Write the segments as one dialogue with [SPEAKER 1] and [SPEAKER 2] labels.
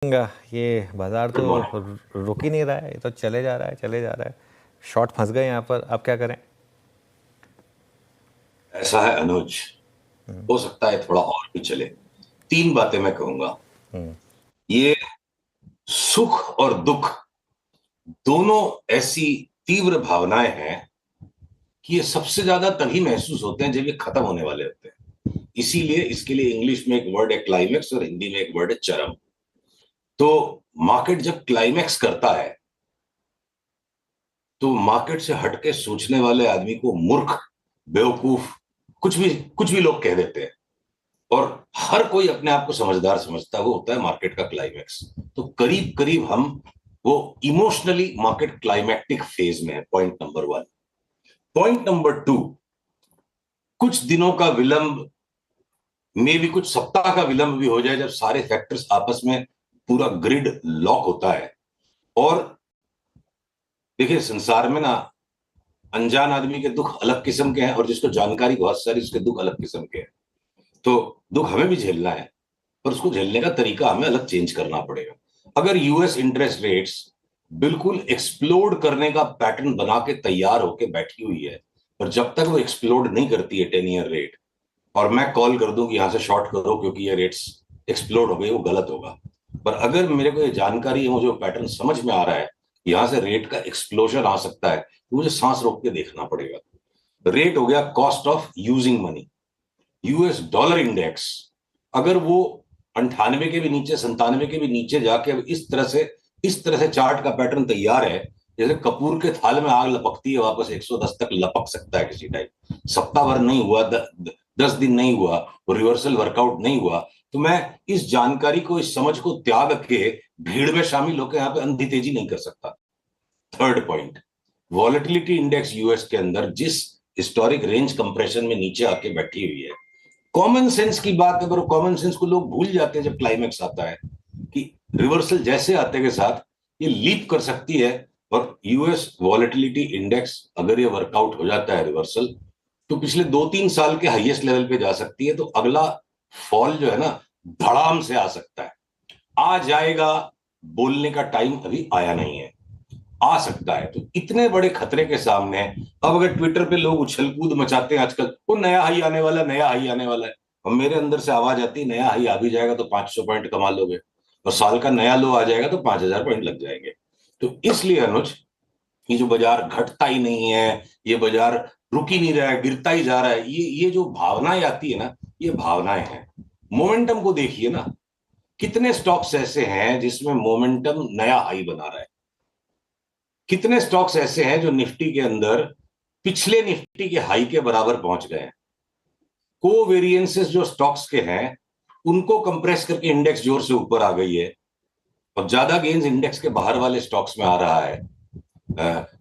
[SPEAKER 1] ये बाजार
[SPEAKER 2] गुड
[SPEAKER 1] तो
[SPEAKER 2] मॉर्निंग।
[SPEAKER 1] रुक ही नहीं रहा है, ये तो चले जा रहा है चले जा रहा है। शॉर्ट फंस गए यहाँ पर, अब क्या करें?
[SPEAKER 2] ऐसा है अनुज, हो सकता है थोड़ा और भी चले। तीन बातें मैं कहूंगा। ये सुख और दुख दोनों ऐसी तीव्र भावनाएं हैं कि ये सबसे ज्यादा तभी महसूस होते हैं जब ये खत्म होने वाले होते हैं। इसीलिए इसके लिए इंग्लिश में एक वर्ड है क्लाइमेक्स और हिंदी में एक वर्ड है चरम। तो मार्केट जब क्लाइमेक्स करता है तो मार्केट से हटके सोचने वाले आदमी को मूर्ख, बेवकूफ, कुछ भी लोग कह देते हैं। और हर कोई अपने आप को समझदार समझता है, वो होता है मार्केट का क्लाइमेक्स। तो करीब करीब हम वो इमोशनली मार्केट क्लाइमेक्टिक फेज में है। Point number one. Point number two, कुछ दिनों का विलंब, में भी कुछ सप्ताह का विलंब भी हो जाए, जब सारे फैक्टर्स आपस में पूरा ग्रिड लॉक होता है। और देखिए, संसार में ना अनजान आदमी के दुख अलग किस्म के हैं और जिसको जानकारी बहुत सारी उसके दुख अलग किस्म के हैं। तो दुख हमें भी झेलना है, पर उसको झेलने का तरीका हमें अलग चेंज करना पड़ेगा। अगर यूएस इंटरेस्ट रेट्स बिल्कुल एक्सप्लोड करने का पैटर्न बना के तैयार होके बैठी हुई है, और जब तक वो एक्सप्लोड नहीं करती है 10 ईयर रेट, और मैं कॉल कर दूं कि यहां से शॉर्ट करो क्योंकि ये रेट्स एक्सप्लोड हो गई, वो गलत होगा। पर अगर मेरे को ये जानकारी है, मुझे पैटर्न समझ में आ रहा है, यहां से रेट का एक्सप्लोजन आ सकता है, तो मुझे सांस रोक के देखना पड़ेगा। रेट हो गया cost of using money. US dollar index अगर वो 98 के भी नीचे, 97 के भी नीचे जाके अब इस तरह से चार्ट का पैटर्न तैयार है, जैसे कपूर के थाल में आग लपकती है, वापस 110 तक लपक सकता है किसी टाइम। सप्ताह भर नहीं हुआ, 10 दिन नहीं हुआ, रिवर्सल वर्कआउट नहीं हुआ, तो मैं इस जानकारी को, इस समझ को त्याग के भीड़ में शामिल होकर यहाँ पे अंधी तेजी नहीं कर सकता। Third point, volatility index US के अंदर जिस हिस्टोरिक रेंज कंप्रेशन में नीचे आके बैठी हुई है, कॉमन सेंस की बात है, पर कॉमन सेंस को लोग भूल जाते हैं जब क्लाइमेक्स आता है, कि रिवर्सल जैसे आते के साथ ये लीप कर सकती है। और यूएस वॉलेटिलिटी इंडेक्स अगर ये वर्कआउट हो जाता है रिवर्सल, तो पिछले 2-3 साल के हाईएस्ट लेवल पे जा सकती है। तो अगला फॉल जो है ना, धड़ाम से आ सकता है। आ जाएगा, बोलने का टाइम अभी आया नहीं है, आ सकता है। तो इतने बड़े खतरे के सामने अब अगर ट्विटर पे लोग उछल कूद मचाते हैं आजकल, वो नया हाई आने वाला है, नया हाई आने वाला है, और मेरे अंदर से आवाज आती है नया हाई आ भी जाएगा तो 500 पॉइंट कमा लोगे, और साल का नया लो आ जाएगा तो 5,000 पॉइंट लग जाएंगे। तो इसलिए अनुज, ये जो बाजार घटता ही नहीं है, ये बाजार रुक ही नहीं रहा है, गिरता ही जा रहा है, ये जो भावनाएं आती है ना, ये भावनाएं हैं। मोमेंटम को देखिए ना, कितने स्टॉक्स ऐसे हैं जिसमें मोमेंटम नया हाई बना रहा है। कितने स्टॉक्स ऐसे हैं जो निफ्टी के अंदर पिछले निफ्टी के हाई के बराबर पहुंच गए हैं। कोवेरिएंसेस जो स्टॉक्स के हैं, उनको कंप्रेस करके इंडेक्स जोर से ऊपर आ गई है, और ज्यादा गेन्स इंडेक्स के बाहर वाले स्टॉक्स में आ रहा है।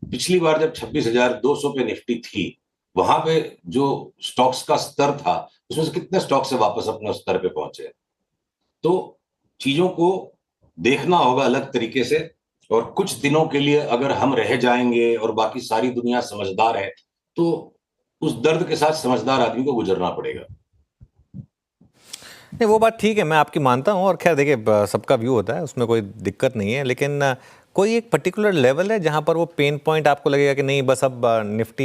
[SPEAKER 2] पिछली बार जब 26,200 पे निफ्टी थी, वहां पे जो स्टॉक्स का स्तर था, उसमें से कितने स्टॉक्स से वापस अपने उस स्तर पे पहुंचे। तो चीजों को देखना होगा अलग तरीके से। और कुछ दिनों के लिए अगर हम रह जाएंगे और बाकी सारी दुनिया समझदार है, तो उस दर्द के साथ समझदार आदमी को गुजरना पड़ेगा।
[SPEAKER 1] नहीं, वो बात ठीक है, मैं आपकी मानता हूँ। और खैर देखिए, सबका व्यू होता है, उसमें कोई दिक्कत नहीं है। लेकिन कोई एक पर्टिकुलर लेवल है जहाँ पर वो पेन पॉइंट आपको लगेगा कि नहीं, बस अब निफ्टी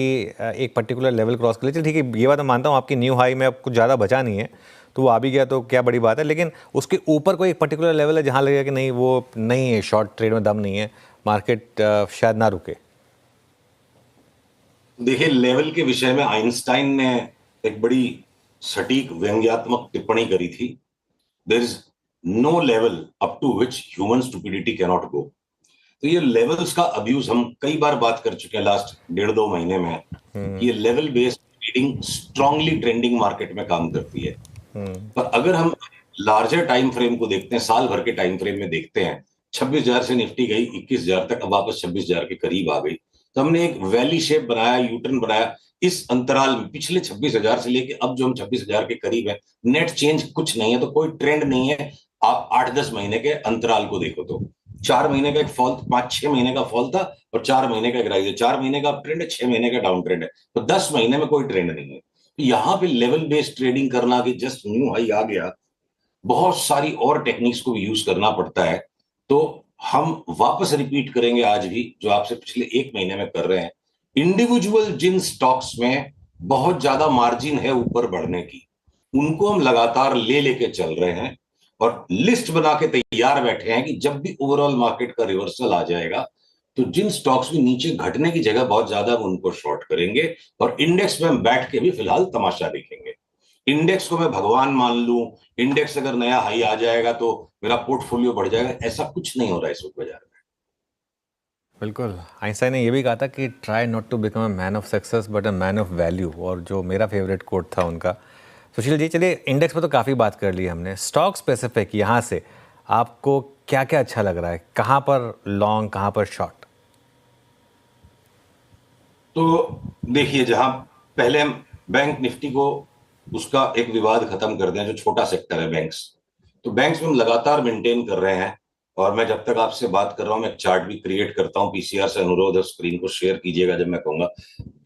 [SPEAKER 1] एक पर्टिकुलर लेवल क्रॉस कर लीजिए। ठीक है, ये बात मैं मानता हूँ, आपकी न्यू हाई में अब कुछ ज़्यादा बचा नहीं है, तो वो आ भी गया तो क्या बड़ी बात है। लेकिन उसके ऊपर कोई एक पर्टिकुलर लेवल है जहाँ लगेगा कि नहीं, वो नहीं है, शॉर्ट ट्रेड में दम नहीं है, मार्केट शायद ना रुके।
[SPEAKER 2] देखिए, लेवल के विषय में आइंस्टाइन ने एक बड़ी सटीक व्यंग्यात्मक टिप्पणी करी थी। There is no level up to which human stupidity cannot go. तो ये लेवल्स का अब्यूज हम कई बार बात कर चुके हैं लास्ट 1.5-2 महीने में, कि ये level based trading strongly trending market में काम करती है। पर अगर हम लार्जर टाइम फ्रेम को देखते हैं, साल भर के टाइम फ्रेम में देखते हैं, 26,000 से निफ्टी गई 21,000 तक, अब वापस 26,000 के करीब आ गई, तो हमने एक वैली शेप बनाया, यूटर्न बनाया। इस अंतराल में पिछले 26,000 से लेके अब जो हम 26,000 के करीब है, नेट चेंज कुछ नहीं है, तो कोई ट्रेंड नहीं है। आप 8-10 महीने के अंतराल को देखो तो 4 महीने का एक फॉल, 5-6 महीने का फॉल था, और 4 महीने का एक राइज है। 4 महीने का ट्रेंड है, 6 महीने का डाउन ट्रेंड है, तो 10 महीने में कोई ट्रेंड नहीं है। तो यहाँ पे लेवल बेस्ड ट्रेडिंग करना कि जस्ट न्यू हाई आ गया, बहुत सारी और टेक्निक्स को भी यूज करना पड़ता है। तो हम वापस रिपीट करेंगे आज भी जो आपसे पिछले 1 महीने में कर रहे हैं। इंडिविजुअल जिन स्टॉक्स में बहुत ज्यादा मार्जिन है ऊपर बढ़ने की, उनको हम लगातार ले लेके चल रहे हैं और लिस्ट बना के तैयार बैठे हैं कि जब भी ओवरऑल मार्केट का रिवर्सल आ जाएगा तो जिन स्टॉक्स में नीचे घटने की जगह बहुत ज्यादा हम उनको शॉर्ट करेंगे और इंडेक्स में हम बैठ के भी फिलहाल तमाशा देखेंगे। इंडेक्स को मैं भगवान मान लूं, इंडेक्स अगर नया हाई आ जाएगा तो मेरा पोर्टफोलियो बढ़ जाएगा, ऐसा कुछ नहीं हो रहा है इस वक्त बाजार में।
[SPEAKER 1] बिल्कुल, आइंस्टाइन ने ये भी कहा था कि try not to become a man of success but a man of value, और जो मेरा फेवरेट कोट था उनका। सुशील जी, चलिए इंडेक्स पे तो काफ़ी बात कर ली हमने, स्टॉक स्पेसिफिक यहाँ से आपको क्या क्या अच्छा लग रहा है, कहाँ पर लॉन्ग कहाँ पर शॉर्ट?
[SPEAKER 2] तो देखिए, जहां पहले हम बैंक निफ्टी को उसका एक विवाद खत्म कर दें, जो छोटा सेक्टर है बैंक्स, तो बैंक्स में हम लगातार मेंटेन कर रहे हैं। और मैं जब तक आपसे बात कर रहा हूं मैं एक चार्ट भी क्रिएट करता हूं, पीसीआर से अनुरोध है स्क्रीन को शेयर कीजिएगा जब मैं कहूंगा।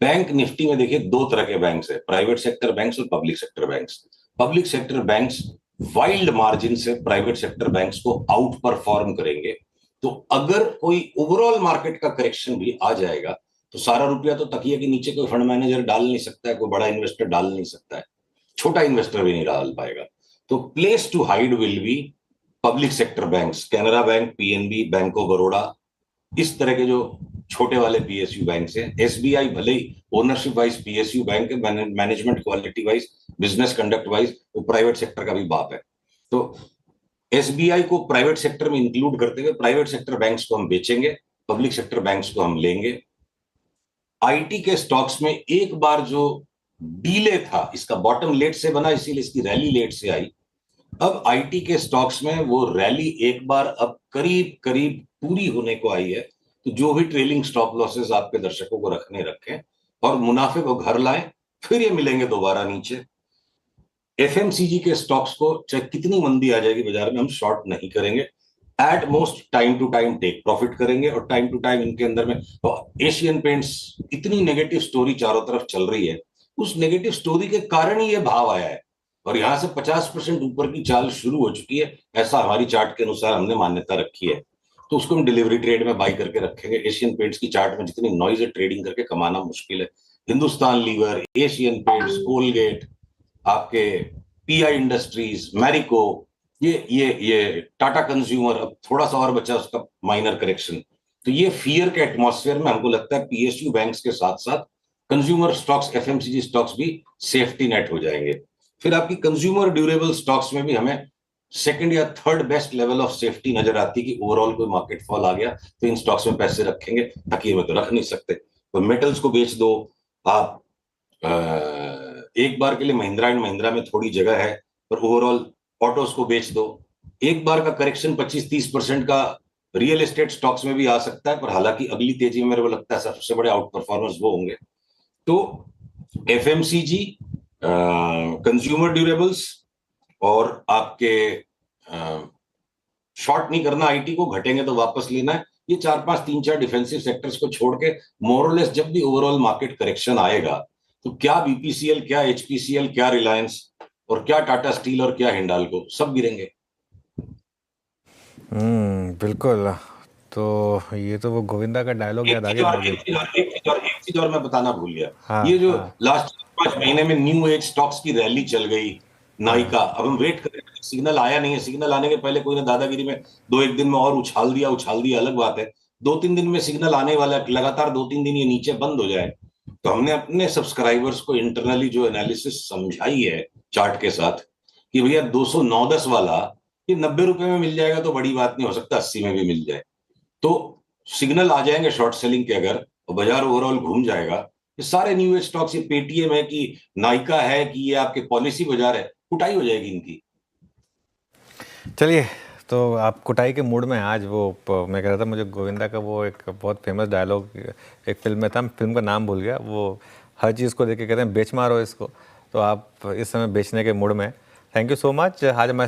[SPEAKER 2] बैंक निफ्टी में देखिए दो तरह के बैंक्स है, प्राइवेट सेक्टर बैंक्स और public sector banks. Public sector banks wild margin से प्राइवेट सेक्टर बैंक्स को आउट परफॉर्म करेंगे। तो अगर कोई ओवरऑल मार्केट का करेक्शन भी आ जाएगा तो सारा रुपया तो तकिए के नीचे कोई फंड मैनेजर डाल नहीं सकता है, कोई बड़ा इन्वेस्टर डाल नहीं सकता है, छोटा इन्वेस्टर भी नहीं डाल पाएगा। तो place to hide will be public sector banks, Canara bank, PNB, bank of Baroda, इस तरह के जो छोटे वाले पीएसयू बैंक है। एसबीआई भले ही ओनरशिप वाइज पीएसयू बैंक है, management quality wise, business conduct wise वो प्राइवेट सेक्टर का भी बाप है। तो एसबीआई को प्राइवेट सेक्टर में इंक्लूड करते हुए प्राइवेट सेक्टर बैंक्स को हम बेचेंगे, पब्लिक सेक्टर बैंक्स को हम लेंगे। आईटी के स्टॉक्स में एक बार जो डीले था, इसका बॉटम लेट से बना इसीलिए इसकी रैली लेट से आई। अब आईटी के स्टॉक्स में वो रैली एक बार अब करीब करीब पूरी होने को आई है। तो जो भी ट्रेलिंग स्टॉप लॉसेस आपके दर्शकों को रखने रखें और मुनाफे को घर लाएं, फिर ये मिलेंगे दोबारा नीचे। एफएमसीजी के स्टॉक्स को चाहे कितनी मंदी आ जाएगी बाजार में, हम शॉर्ट नहीं करेंगे। At most time to time take profit करेंगे और टाइम टू टाइम इनके अंदर में एशियन पेंट्स, इतनी नेगेटिव स्टोरी चारों तरफ चल रही है, उस नेगेटिव स्टोरी के कारण ही ये भाव आया है और यहां से 50% ऊपर की चाल शुरू हो चुकी है, ऐसा हमारी चार्ट के अनुसार हमने मान्यता रखी है। तो उसको हम डिलीवरी ट्रेड में बाई करके रखेंगे। एशियन पेंट्स की चार्ट में जितनी नॉइज है ट्रेडिंग करके कमाना मुश्किल है। Hindustan Lever, Asian Paints, Colgate, आपके पीआई इंडस्ट्रीज, मैरिको, ये टाटा कंज्यूमर, अब थोड़ा सा और बचा उसका माइनर करेक्शन। तो ये फियर के एटमॉस्फेयर में हमको लगता है पीएसयू बैंक्स के साथ साथ कंज्यूमर स्टॉक्स, एफएमसीजी स्टॉक्स भी सेफ्टी नेट हो जाएंगे। फिर आपकी कंज्यूमर ड्यूरेबल स्टॉक्स में भी हमें सेकंड या third best level of safety नजर आती है कि ओवरऑल कोई मार्केट फॉल आ गया तो इन स्टॉक्स में पैसे रखेंगे, ताकि में तो रख नहीं सकते। तो मेटल्स को बेच दो आप, एक बार के लिए महिंद्रा एंड महिंद्रा में थोड़ी जगह है, पर ओवरऑल ऑटोस को बेच दो। एक बार का करेक्शन 25-30% का रियल एस्टेट स्टॉक्स में भी आ सकता है, पर हालांकि अगली तेजी में मेरे को लगता है सबसे बड़े आउट परफॉर्मर्स वो होंगे। तो एफएमसीजी, कंज्यूमर ड्यूरेबल्स और आपके शॉर्ट नहीं करना, आईटी को घटेंगे तो वापस लेना है। ये 4-5, 3-4 डिफेंसिव सेक्टर्स को छोड़ के मोरलेस जब भी ओवरऑल मार्केट करेक्शन आएगा तो क्या बीपीसीएल, क्या एचपीसीएल, क्या रिलायंस और क्या टाटा स्टील और क्या हिंडाल्को, सब गिरेंगे।
[SPEAKER 1] बिल्कुल। तो ये तो वो गोविंदा का डायलॉग याद आ गया मुझे।
[SPEAKER 2] एक चीज और मैं बताना भूल गया।
[SPEAKER 1] हाँ,
[SPEAKER 2] ये जो
[SPEAKER 1] हाँ,
[SPEAKER 2] लास्ट 5 महीने में न्यू एज स्टॉक्स की रैली चल गई, नाइका, अब हम वेट कर रहे हैं, सिग्नल आया नहीं है। सिग्नल आने के पहले कोई ने दादागिरी में 2-1 दिन में और उछाल दिया अलग बात है। 2-3 दिन में सिग्नल आने वाला है, लगातार 2-3 दिन ये नीचे बंद हो जाए तो हमने अपने सब्सक्राइबर्स को इंटरनली जो एनालिसिस समझाई है चार्ट के साथ कि भैया 209-10 वाला ये 90 रुपए में मिल जाएगा तो बड़ी बात नहीं, हो सकता 80 में भी मिल जाए। तो सिग्नल आ जाएंगे शॉर्ट सेलिंग के अगर, और बाजार ओवरऑल घूम जाएगा। ये सारे न्यू एज स्टॉक्स, ये पेटीएम है कि नाइका है कि ये आपके पॉलिसी बाजार है, कुटाई हो जाएगी इनकी।
[SPEAKER 1] चलिए, तो आप कुटाई के मूड में हैं आज। वो मैं कह रहा था, मुझे गोविंदा का वो एक बहुत फेमस डायलॉग एक फिल्म में था, फिल्म का नाम भूल गया, वो हर चीज़ को देख के कहते हैं बेच मारो इसको। तो आप इस समय बेचने के मूड में। Thank you so much. आज हमारे